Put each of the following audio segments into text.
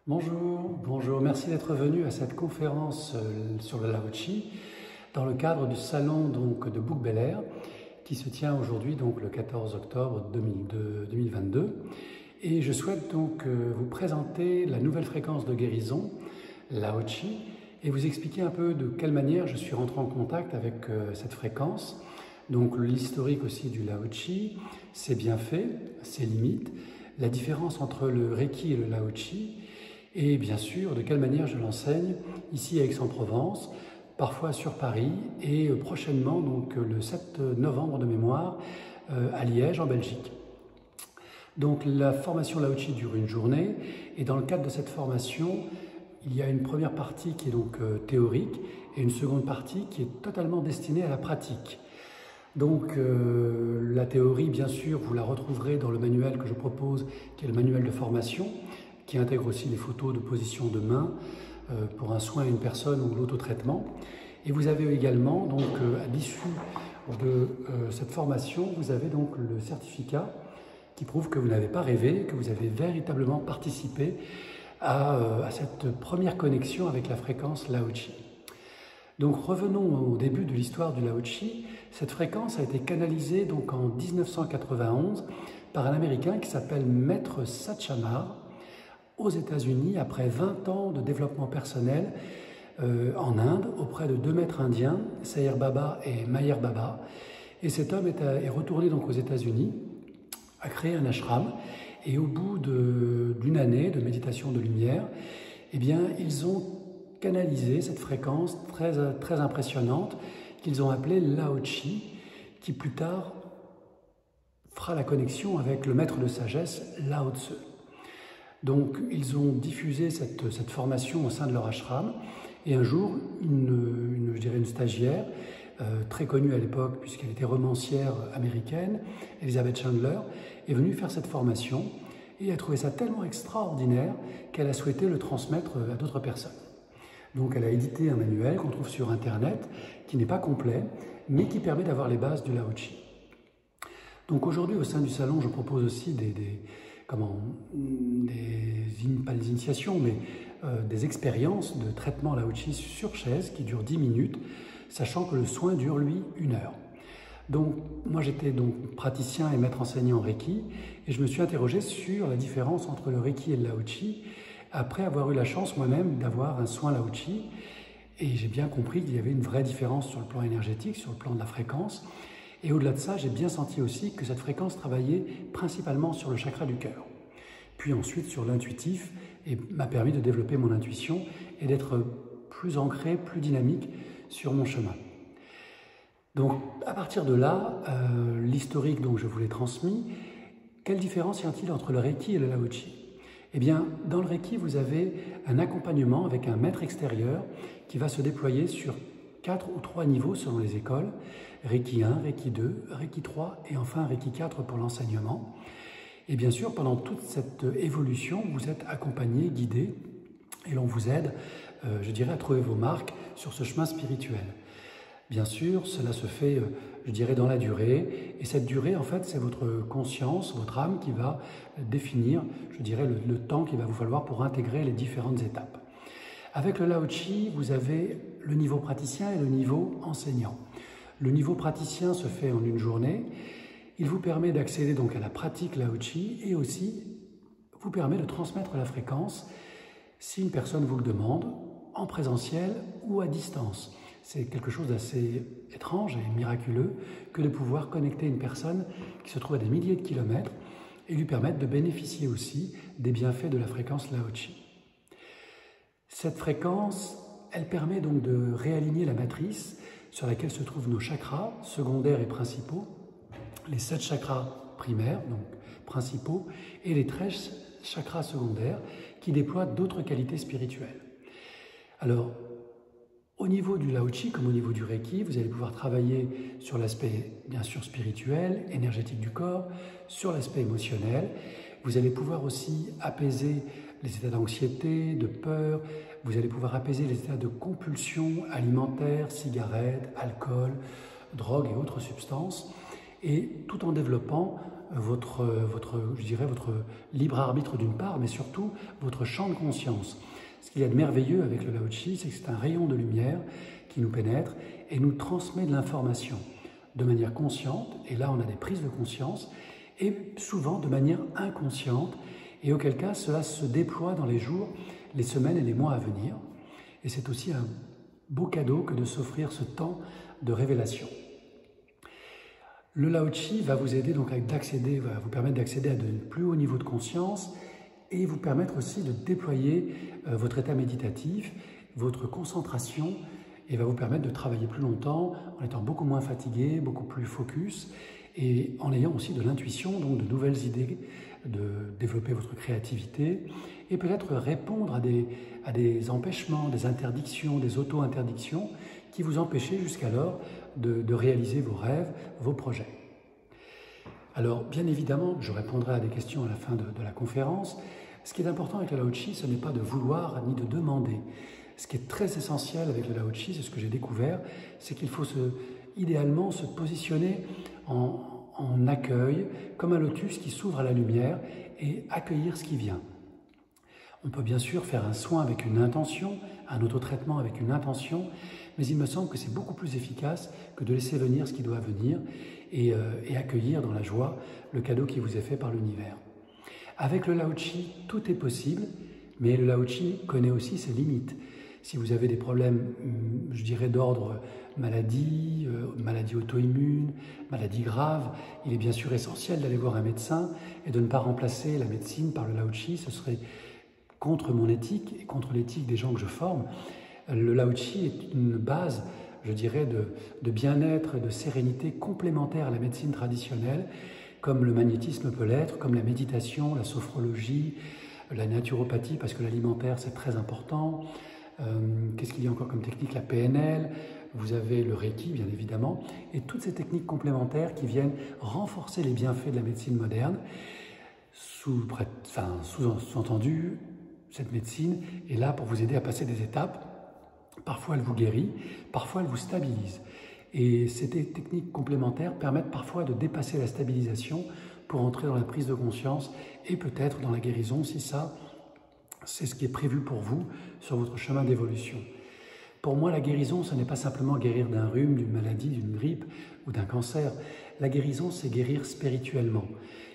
Bonjour, merci d'être venu à cette conférence sur le Lao Chi dans le cadre du salon de Book Bel Air qui se tient aujourd'hui le 14 octobre 2022 et je souhaite vous présenter la nouvelle fréquence de guérison Lao Chi et vous expliquer un peu de quelle manière je suis rentré en contact avec cette fréquence. Donc l'historique aussi du Lao Chi, ses bienfaits, ses limites, la différence entre le Reiki et le Lao Chi, et bien sûr de quelle manière je l'enseigne ici à Aix-en-Provence, parfois sur Paris et prochainement le 7 novembre de mémoire à Liège en Belgique. Donc la formation Lao Chi dure une journée et dans le cadre de cette formation il y a une première partie qui est théorique et une seconde partie qui est totalement destinée à la pratique. Donc la théorie, bien sûr, vous la retrouverez dans le manuel que je propose, qui est le manuel de formation, qui intègre aussi les photos de position de main pour un soin à une personne ou l'autotraitement. Et vous avez également, à l'issue de cette formation, vous avez le certificat qui prouve que vous n'avez pas rêvé, que vous avez véritablement participé à cette première connexion avec la fréquence Lao Chi. Donc revenons au début de l'histoire du Lao Chi. Cette fréquence a été canalisée en 1991 par un Américain qui s'appelle Maître Satchamar aux États-Unis après 20 ans de développement personnel en Inde auprès de deux maîtres indiens, Sayer Baba et Mayer Baba. Et cet homme est retourné aux États-Unis, a créé un ashram et au bout d'une année de méditation de lumière, ils ont canalisé cette fréquence très impressionnante qu'ils ont appelée Lao Chi, qui plus tard fera la connexion avec le maître de sagesse Lao Tse. Donc ils ont diffusé cette formation au sein de leur ashram et un jour une stagiaire très connue à l'époque puisqu'elle était romancière américaine, Elizabeth Chandler, est venue faire cette formation et a trouvé ça tellement extraordinaire qu'elle a souhaité le transmettre à d'autres personnes. Donc elle a édité un manuel qu'on trouve sur internet, qui n'est pas complet, mais qui permet d'avoir les bases du Lao Chi. Donc aujourd'hui au sein du salon, je propose aussi pas des initiations, mais des expériences de traitement Lao Chi sur chaise qui durent 10 minutes, sachant que le soin dure lui 1 heure. Donc moi j'étais praticien et maître enseignant en Reiki, et je me suis interrogé sur la différence entre le Reiki et le Lao Chi, après avoir eu la chance moi-même d'avoir un soin Lao Chi, et j'ai bien compris qu'il y avait une vraie différence sur le plan énergétique, sur le plan de la fréquence, et au-delà de ça, j'ai bien senti aussi que cette fréquence travaillait principalement sur le chakra du cœur, puis ensuite sur l'intuitif, et m'a permis de développer mon intuition et d'être plus ancré, plus dynamique sur mon chemin. Donc à partir de là, l'historique je vous l'ai transmis. Quelle différence y a-t-il entre le Reiki et le Lao Chi ? Eh bien, dans le Reiki, vous avez un accompagnement avec un maître extérieur qui va se déployer sur 4 ou 3 niveaux selon les écoles. Reiki 1, Reiki 2, Reiki 3 et enfin Reiki 4 pour l'enseignement. Et bien sûr, pendant toute cette évolution, vous êtes accompagné, guidé, et l'on vous aide, à trouver vos marques sur ce chemin spirituel. Bien sûr, cela se fait, dans la durée. Et cette durée, en fait, c'est votre conscience, votre âme qui va définir, le temps qu'il va vous falloir pour intégrer les différentes étapes. Avec le Lao Chi, vous avez le niveau praticien et le niveau enseignant. Le niveau praticien se fait en une journée. Il vous permet d'accéder à la pratique Lao Chi et aussi vous permet de transmettre la fréquence si une personne vous le demande, en présentiel ou à distance. C'est quelque chose d'assez étrange et miraculeux que de pouvoir connecter une personne qui se trouve à des milliers de kilomètres et lui permettre de bénéficier aussi des bienfaits de la fréquence Lao Chi. Cette fréquence, elle permet de réaligner la matrice sur laquelle se trouvent nos chakras secondaires et principaux, les 7 chakras primaires, principaux, et les 13 chakras secondaires qui déploient d'autres qualités spirituelles. Alors, au niveau du Lao Chi, comme au niveau du Reiki, vous allez pouvoir travailler sur l'aspect, bien sûr, spirituel, énergétique du corps, sur l'aspect émotionnel. Vous allez pouvoir aussi apaiser les états d'anxiété, de peur. Vous allez pouvoir apaiser les états de compulsion alimentaire, cigarettes, alcool, drogue et autres substances. Et tout en développant je dirais, votre libre arbitre d'une part, mais surtout votre champ de conscience. Ce qu'il y a de merveilleux avec le Lao-Tzu, c'est que c'est un rayon de lumière qui nous pénètre et nous transmet de l'information de manière consciente, et là on a des prises de conscience, et souvent de manière inconsciente, et auquel cas cela se déploie dans les jours, les semaines et les mois à venir. Et c'est aussi un beau cadeau que de s'offrir ce temps de révélation. Le Lao-Tzu va vous aider donc va vous permettre d'accéder à de plus hauts niveaux de conscience et vous permettre aussi de déployer votre état méditatif, votre concentration, et va vous permettre de travailler plus longtemps en étant beaucoup moins fatigué, beaucoup plus focus et en ayant aussi de l'intuition, donc de nouvelles idées, de développer votre créativité et peut-être répondre à des empêchements, des interdictions, des auto-interdictions qui vous empêchaient jusqu'alors de réaliser vos rêves, vos projets. Alors, bien évidemment, je répondrai à des questions à la fin de la conférence. Ce qui est important avec le Lao-Tzu, ce n'est pas de vouloir ni de demander. Ce qui est très essentiel avec le Lao-Tzu, c'est ce que j'ai découvert, c'est qu'il faut idéalement se positionner en accueil, comme un lotus qui s'ouvre à la lumière et accueillir ce qui vient. On peut bien sûr faire un soin avec une intention, un autotraitement avec une intention, mais il me semble que c'est beaucoup plus efficace que de laisser venir ce qui doit venir et accueillir dans la joie le cadeau qui vous est fait par l'univers. Avec le Lao-Tzu, tout est possible, mais le Lao-Tzu connaît aussi ses limites. Si vous avez des problèmes, je dirais, d'ordre maladie, maladie auto-immune, maladie grave, il est bien sûr essentiel d'aller voir un médecin et de ne pas remplacer la médecine par le Lao-Tzu. Ce serait contre mon éthique et contre l'éthique des gens que je forme. Le Lao-Tzu est une base, je dirais, de bien-être et de sérénité complémentaire à la médecine traditionnelle, comme le magnétisme peut l'être, comme la méditation, la sophrologie, la naturopathie, parce que l'alimentaire c'est très important. Qu'est-ce qu'il y a encore comme technique? La PNL, vous avez le Reiki bien évidemment, et toutes ces techniques complémentaires qui viennent renforcer les bienfaits de la médecine moderne, sous-entendu, cette médecine est là pour vous aider à passer des étapes. Parfois elle vous guérit, parfois elle vous stabilise. Et ces techniques complémentaires permettent parfois de dépasser la stabilisation pour entrer dans la prise de conscience et peut-être dans la guérison si ça, c'est ce qui est prévu pour vous sur votre chemin d'évolution. Pour moi, la guérison, ce n'est pas simplement guérir d'un rhume, d'une maladie, d'une grippe ou d'un cancer. La guérison, c'est guérir spirituellement.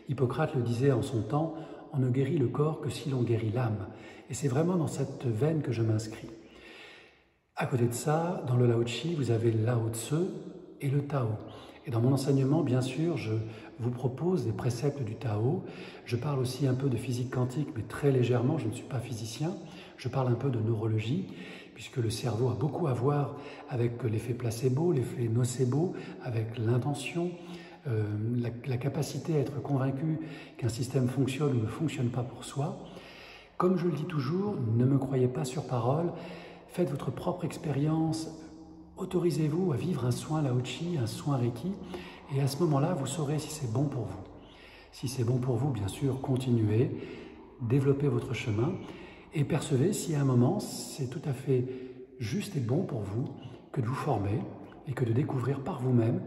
Hippocrate le disait en son temps, on ne guérit le corps que si l'on guérit l'âme. Et c'est vraiment dans cette veine que je m'inscris. À côté de ça, dans le Lao-Tzu, vous avez le Lao Tzu et le Tao. Et dans mon enseignement, bien sûr, je vous propose des préceptes du Tao. Je parle aussi un peu de physique quantique, mais très légèrement, je ne suis pas physicien. Je parle un peu de neurologie, puisque le cerveau a beaucoup à voir avec l'effet placebo, l'effet nocebo, avec l'intention, la capacité à être convaincu qu'un système fonctionne ou ne fonctionne pas pour soi. Comme je le dis toujours, ne me croyez pas sur parole, faites votre propre expérience, autorisez-vous à vivre un soin Lao-Tzu, un soin Reiki, et à ce moment-là, vous saurez si c'est bon pour vous. Si c'est bon pour vous, bien sûr, continuez, développez votre chemin, et percevez si à un moment, c'est tout à fait juste et bon pour vous que de vous former et que de découvrir par vous-même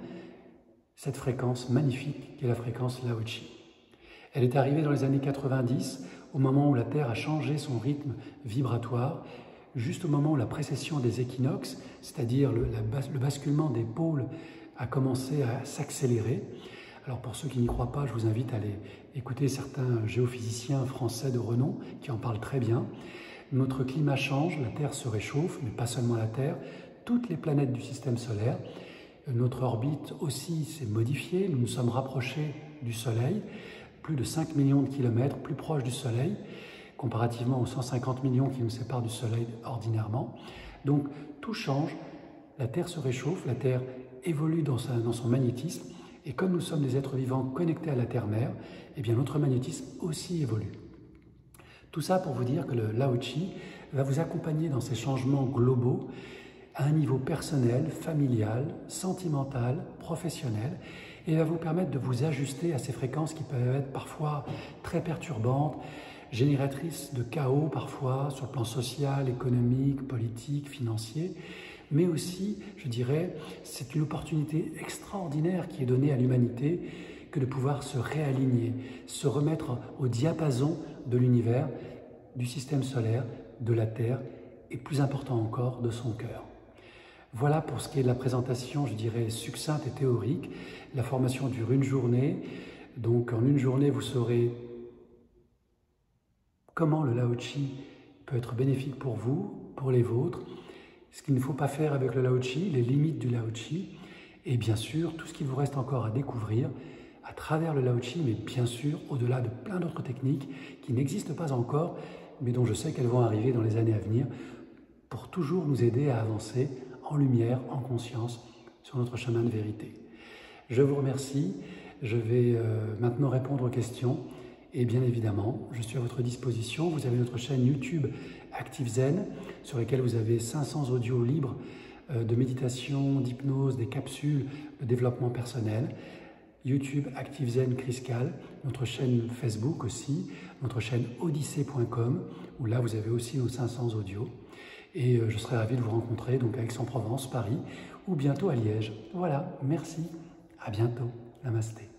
cette fréquence magnifique qu'est la fréquence Lao-Tzu. Elle est arrivée dans les années 90, au moment où la Terre a changé son rythme vibratoire, juste au moment où la précession des équinoxes, c'est-à-dire le basculement des pôles, a commencé à s'accélérer. Alors pour ceux qui n'y croient pas, je vous invite à aller écouter certains géophysiciens français de renom qui en parlent très bien. Notre climat change, la Terre se réchauffe, mais pas seulement la Terre, toutes les planètes du système solaire. Notre orbite aussi s'est modifiée, nous nous sommes rapprochés du Soleil, plus de 5 millions de kilomètres plus proches du Soleil, comparativement aux 150 millions qui nous séparent du Soleil ordinairement. Donc tout change, la Terre se réchauffe, la Terre évolue dans son magnétisme, et comme nous sommes des êtres vivants connectés à la Terre-Mère, eh bien notre magnétisme aussi évolue. Tout ça pour vous dire que le Lao-Tzu va vous accompagner dans ces changements globaux à un niveau personnel, familial, sentimental, professionnel, et va vous permettre de vous ajuster à ces fréquences qui peuvent être parfois très perturbantes, génératrices de chaos parfois sur le plan social, économique, politique, financier, mais aussi, je dirais, c'est une opportunité extraordinaire qui est donnée à l'humanité que de pouvoir se réaligner, se remettre au diapason de l'univers, du système solaire, de la Terre et plus important encore, de son cœur. Voilà pour ce qui est de la présentation, je dirais, succincte et théorique. La formation dure une journée. Donc en une journée, vous saurez comment le Lao Chi peut être bénéfique pour vous, pour les vôtres, ce qu'il ne faut pas faire avec le Lao Chi, les limites du Lao Chi, et bien sûr, tout ce qu'il vous reste encore à découvrir à travers le Lao Chi, mais bien sûr, au-delà de plein d'autres techniques qui n'existent pas encore, mais dont je sais qu'elles vont arriver dans les années à venir pour toujours nous aider à avancer en lumière, en conscience, sur notre chemin de vérité. Je vous remercie. Je vais maintenant répondre aux questions. Et bien évidemment, je suis à votre disposition. Vous avez notre chaîne YouTube ActiveZen, sur laquelle vous avez 500 audios libres de méditation, d'hypnose, des capsules de développement personnel. YouTube ActiveZen Chris Cal, notre chaîne Facebook aussi, notre chaîne odyssée.com, où là vous avez aussi nos 500 audios. Et je serai ravi de vous rencontrer donc à Aix-en-Provence, Paris ou bientôt à Liège. Voilà, merci, à bientôt, namasté.